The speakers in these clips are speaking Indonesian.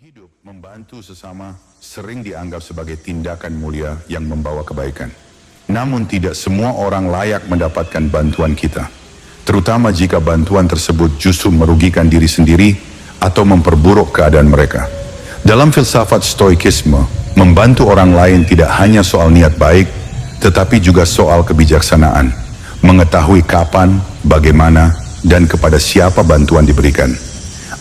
hidup, membantu sesama sering dianggap sebagai tindakan mulia yang membawa kebaikan. Namun tidak semua orang layak mendapatkan bantuan kita, terutama jika bantuan tersebut justru merugikan diri sendiri atau memperburuk keadaan mereka. Dalam filsafat stoikisme, membantu orang lain tidak hanya soal niat baik, tetapi juga soal kebijaksanaan, mengetahui kapan, bagaimana, dan kepada siapa bantuan diberikan.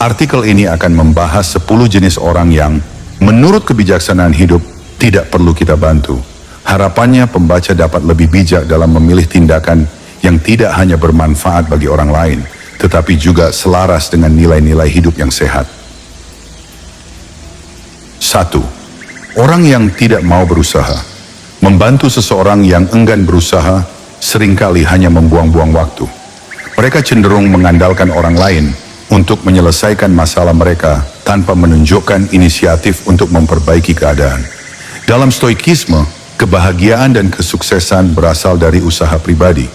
Artikel ini akan membahas 10 jenis orang yang, menurut kebijaksanaan hidup, tidak perlu kita bantu. Harapannya pembaca dapat lebih bijak dalam memilih tindakan yang tidak hanya bermanfaat bagi orang lain, tetapi juga selaras dengan nilai-nilai hidup yang sehat. 1. Orang yang tidak mau berusaha. Membantu seseorang yang enggan berusaha seringkali hanya membuang-buang waktu. Mereka cenderung mengandalkan orang lain untuk menyelesaikan masalah mereka tanpa menunjukkan inisiatif untuk memperbaiki keadaan. Dalam stoikisme, kebahagiaan dan kesuksesan berasal dari usaha pribadi.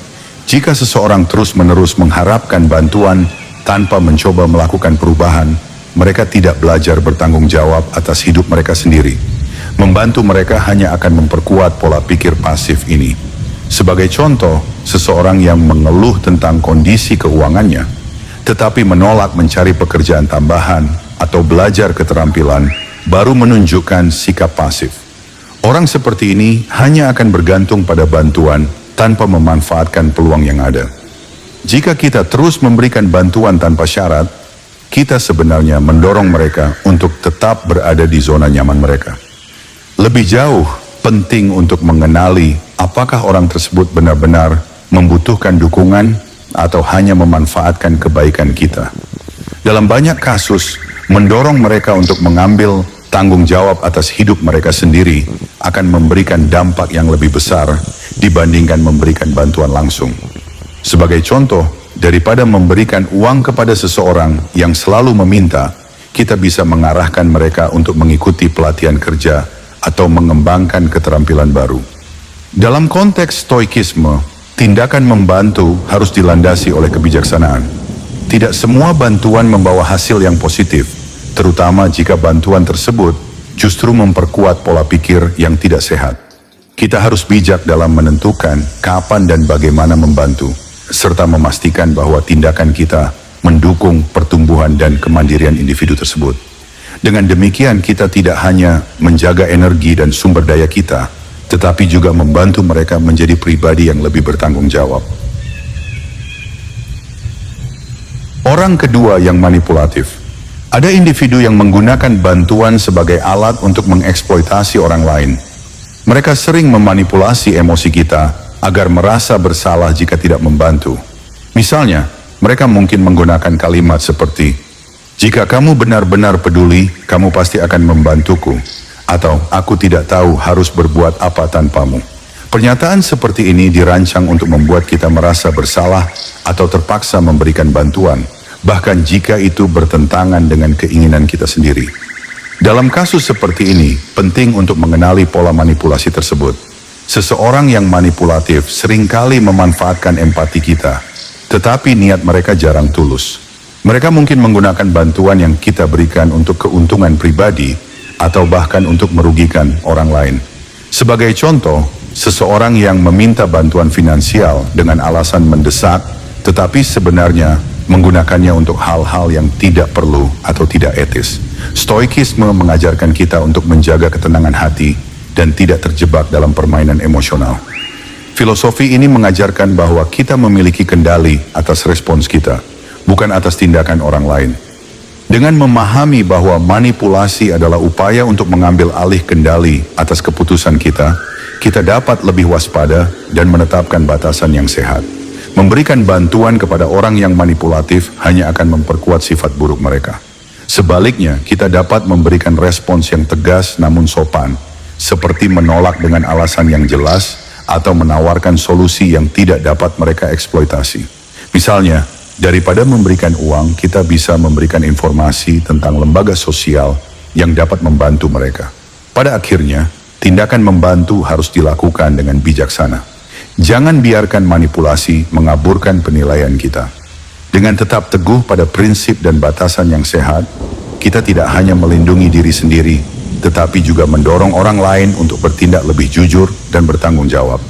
Jika seseorang terus-menerus mengharapkan bantuan tanpa mencoba melakukan perubahan, mereka tidak belajar bertanggung jawab atas hidup mereka sendiri. Membantu mereka hanya akan memperkuat pola pikir pasif ini. Sebagai contoh, seseorang yang mengeluh tentang kondisi keuangannya, tetapi menolak mencari pekerjaan tambahan atau belajar keterampilan, baru menunjukkan sikap pasif. Orang seperti ini hanya akan bergantung pada bantuan tanpa memanfaatkan peluang yang ada. Jika kita terus memberikan bantuan tanpa syarat, kita sebenarnya mendorong mereka untuk tetap berada di zona nyaman mereka. Lebih jauh, penting untuk mengenali apakah orang tersebut benar-benar membutuhkan dukungan atau hanya memanfaatkan kebaikan kita. Dalam banyak kasus, mendorong mereka untuk mengambil tanggung jawab atas hidup mereka sendiri akan memberikan dampak yang lebih besar dibandingkan memberikan bantuan langsung. Sebagai contoh, daripada memberikan uang kepada seseorang yang selalu meminta, kita bisa mengarahkan mereka untuk mengikuti pelatihan kerja atau mengembangkan keterampilan baru. Dalam konteks stoikisme, tindakan membantu harus dilandasi oleh kebijaksanaan. Tidak semua bantuan membawa hasil yang positif, terutama jika bantuan tersebut justru memperkuat pola pikir yang tidak sehat. Kita harus bijak dalam menentukan kapan dan bagaimana membantu, serta memastikan bahwa tindakan kita mendukung pertumbuhan dan kemandirian individu tersebut. Dengan demikian, kita tidak hanya menjaga energi dan sumber daya kita, tetapi juga membantu mereka menjadi pribadi yang lebih bertanggung jawab. Orang kedua yang manipulatif. Ada individu yang menggunakan bantuan sebagai alat untuk mengeksploitasi orang lain. Mereka sering memanipulasi emosi kita agar merasa bersalah jika tidak membantu. Misalnya, mereka mungkin menggunakan kalimat seperti, "Jika kamu benar-benar peduli, kamu pasti akan membantuku." Atau, "Aku tidak tahu harus berbuat apa tanpamu." Pernyataan seperti ini dirancang untuk membuat kita merasa bersalah atau terpaksa memberikan bantuan, bahkan jika itu bertentangan dengan keinginan kita sendiri. Dalam kasus seperti ini, penting untuk mengenali pola manipulasi tersebut. Seseorang yang manipulatif seringkali memanfaatkan empati kita, tetapi niat mereka jarang tulus. Mereka mungkin menggunakan bantuan yang kita berikan untuk keuntungan pribadi, atau bahkan untuk merugikan orang lain. Sebagai contoh, seseorang yang meminta bantuan finansial dengan alasan mendesak, tetapi sebenarnya menggunakannya untuk hal-hal yang tidak perlu atau tidak etis. Stoikisme mengajarkan kita untuk menjaga ketenangan hati dan tidak terjebak dalam permainan emosional. Filosofi ini mengajarkan bahwa kita memiliki kendali atas respons kita, bukan atas tindakan orang lain. Dengan memahami bahwa manipulasi adalah upaya untuk mengambil alih kendali atas keputusan kita, kita dapat lebih waspada dan menetapkan batasan yang sehat. Memberikan bantuan kepada orang yang manipulatif hanya akan memperkuat sifat buruk mereka. Sebaliknya, kita dapat memberikan respons yang tegas namun sopan, seperti menolak dengan alasan yang jelas atau menawarkan solusi yang tidak dapat mereka eksploitasi. Misalnya, daripada memberikan uang, kita bisa memberikan informasi tentang lembaga sosial yang dapat membantu mereka. Pada akhirnya, tindakan membantu harus dilakukan dengan bijaksana. Jangan biarkan manipulasi mengaburkan penilaian kita. Dengan tetap teguh pada prinsip dan batasan yang sehat, kita tidak hanya melindungi diri sendiri, tetapi juga mendorong orang lain untuk bertindak lebih jujur dan bertanggung jawab.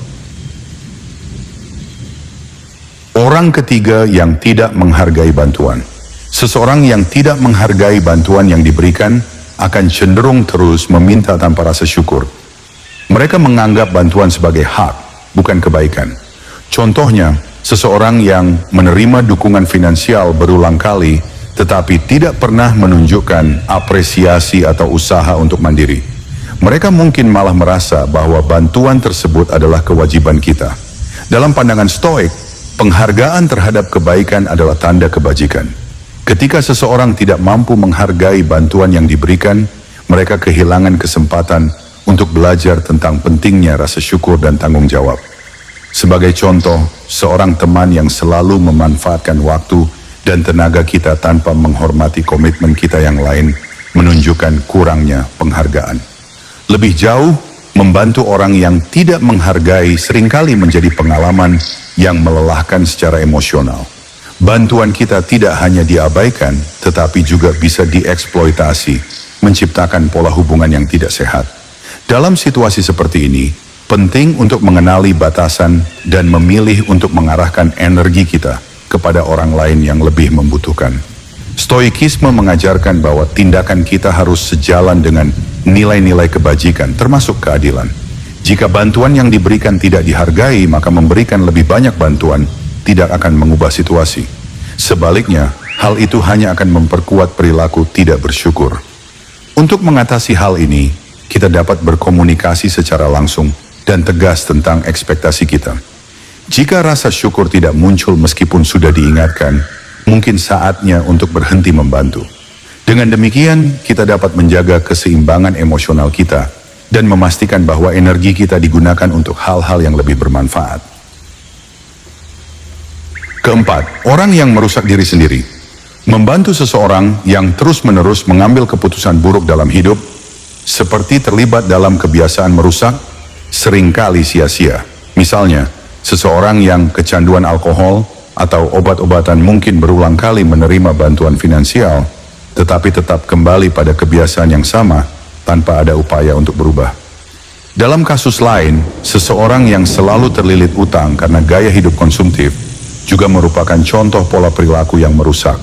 Orang ketiga yang tidak menghargai bantuan. Seseorang yang tidak menghargai bantuan yang diberikan akan cenderung terus meminta tanpa rasa syukur. Mereka menganggap bantuan sebagai hak, bukan kebaikan. Contohnya, seseorang yang menerima dukungan finansial berulang kali tetapi tidak pernah menunjukkan apresiasi atau usaha untuk mandiri. Mereka mungkin malah merasa bahwa bantuan tersebut adalah kewajiban kita. Dalam pandangan Stoik, penghargaan terhadap kebaikan adalah tanda kebajikan. Ketika seseorang tidak mampu menghargai bantuan yang diberikan, mereka kehilangan kesempatan untuk belajar tentang pentingnya rasa syukur dan tanggung jawab. Sebagai contoh, seorang teman yang selalu memanfaatkan waktu dan tenaga kita tanpa menghormati komitmen kita yang lain menunjukkan kurangnya penghargaan. Lebih jauh, membantu orang yang tidak menghargai seringkali menjadi pengalaman yang melelahkan secara emosional. Bantuan kita tidak hanya diabaikan, tetapi juga bisa dieksploitasi, menciptakan pola hubungan yang tidak sehat. Dalam situasi seperti ini, penting untuk mengenali batasan dan memilih untuk mengarahkan energi kita kepada orang lain yang lebih membutuhkan. Stoikisme mengajarkan bahwa tindakan kita harus sejalan dengan nilai-nilai kebajikan, termasuk keadilan. Jika bantuan yang diberikan tidak dihargai, maka memberikan lebih banyak bantuan tidak akan mengubah situasi. Sebaliknya, hal itu hanya akan memperkuat perilaku tidak bersyukur. Untuk mengatasi hal ini, kita dapat berkomunikasi secara langsung dan tegas tentang ekspektasi kita. Jika rasa syukur tidak muncul meskipun sudah diingatkan, mungkin saatnya untuk berhenti membantu. Dengan demikian, kita dapat menjaga keseimbangan emosional kita dan memastikan bahwa energi kita digunakan untuk hal-hal yang lebih bermanfaat. Keempat, orang yang merusak diri sendiri. Membantu seseorang yang terus-menerus mengambil keputusan buruk dalam hidup, seperti terlibat dalam kebiasaan merusak, seringkali sia-sia. Misalnya, seseorang yang kecanduan alkohol atau obat-obatan mungkin berulang kali menerima bantuan finansial, tetapi tetap kembali pada kebiasaan yang sama tanpa ada upaya untuk berubah. Dalam kasus lain, seseorang yang selalu terlilit utang karena gaya hidup konsumtif juga merupakan contoh pola perilaku yang merusak.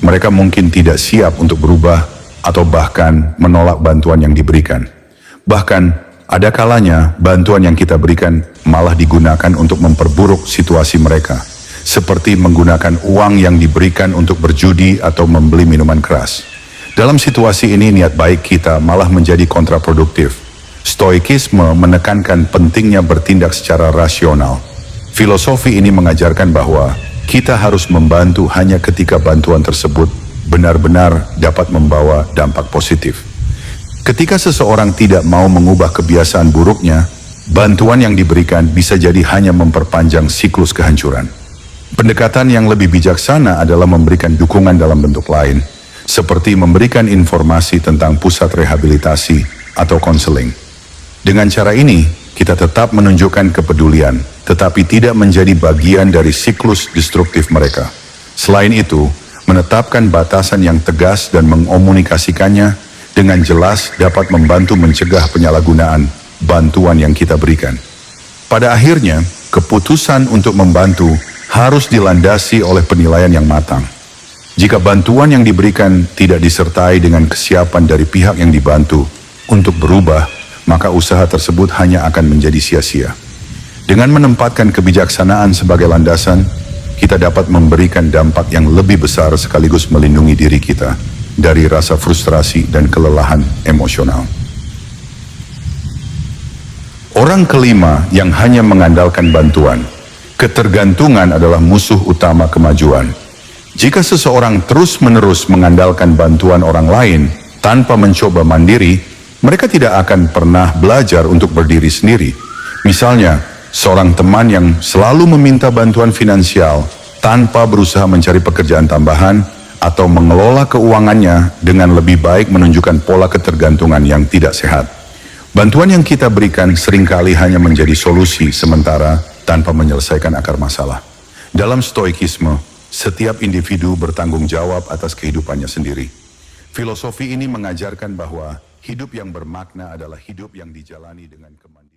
Mereka mungkin tidak siap untuk berubah atau bahkan menolak bantuan yang diberikan. Bahkan, ada kalanya bantuan yang kita berikan malah digunakan untuk memperburuk situasi mereka, seperti menggunakan uang yang diberikan untuk berjudi atau membeli minuman keras. Dalam situasi ini, niat baik kita malah menjadi kontraproduktif. Stoikisme menekankan pentingnya bertindak secara rasional. Filosofi ini mengajarkan bahwa kita harus membantu hanya ketika bantuan tersebut benar-benar dapat membawa dampak positif. Ketika seseorang tidak mau mengubah kebiasaan buruknya, bantuan yang diberikan bisa jadi hanya memperpanjang siklus kehancuran. Pendekatan yang lebih bijaksana adalah memberikan dukungan dalam bentuk lain, seperti memberikan informasi tentang pusat rehabilitasi atau konseling. Dengan cara ini, kita tetap menunjukkan kepedulian, tetapi tidak menjadi bagian dari siklus destruktif mereka. Selain itu, menetapkan batasan yang tegas dan mengkomunikasikannya dengan jelas dapat membantu mencegah penyalahgunaan bantuan yang kita berikan. Pada akhirnya, keputusan untuk membantu harus dilandasi oleh penilaian yang matang. Jika bantuan yang diberikan tidak disertai dengan kesiapan dari pihak yang dibantu untuk berubah, maka usaha tersebut hanya akan menjadi sia-sia. Dengan menempatkan kebijaksanaan sebagai landasan, kita dapat memberikan dampak yang lebih besar sekaligus melindungi diri kita dari rasa frustrasi dan kelelahan emosional. Orang kelima yang hanya mengandalkan bantuan. Ketergantungan adalah musuh utama kemajuan. Jika seseorang terus-menerus mengandalkan bantuan orang lain tanpa mencoba mandiri, mereka tidak akan pernah belajar untuk berdiri sendiri. Misalnya, seorang teman yang selalu meminta bantuan finansial tanpa berusaha mencari pekerjaan tambahan atau mengelola keuangannya dengan lebih baik menunjukkan pola ketergantungan yang tidak sehat. Bantuan yang kita berikan seringkali hanya menjadi solusi sementara tanpa menyelesaikan akar masalah. Dalam stoikisme, setiap individu bertanggung jawab atas kehidupannya sendiri. Filosofi ini mengajarkan bahwa hidup yang bermakna adalah hidup yang dijalani dengan kemandirian.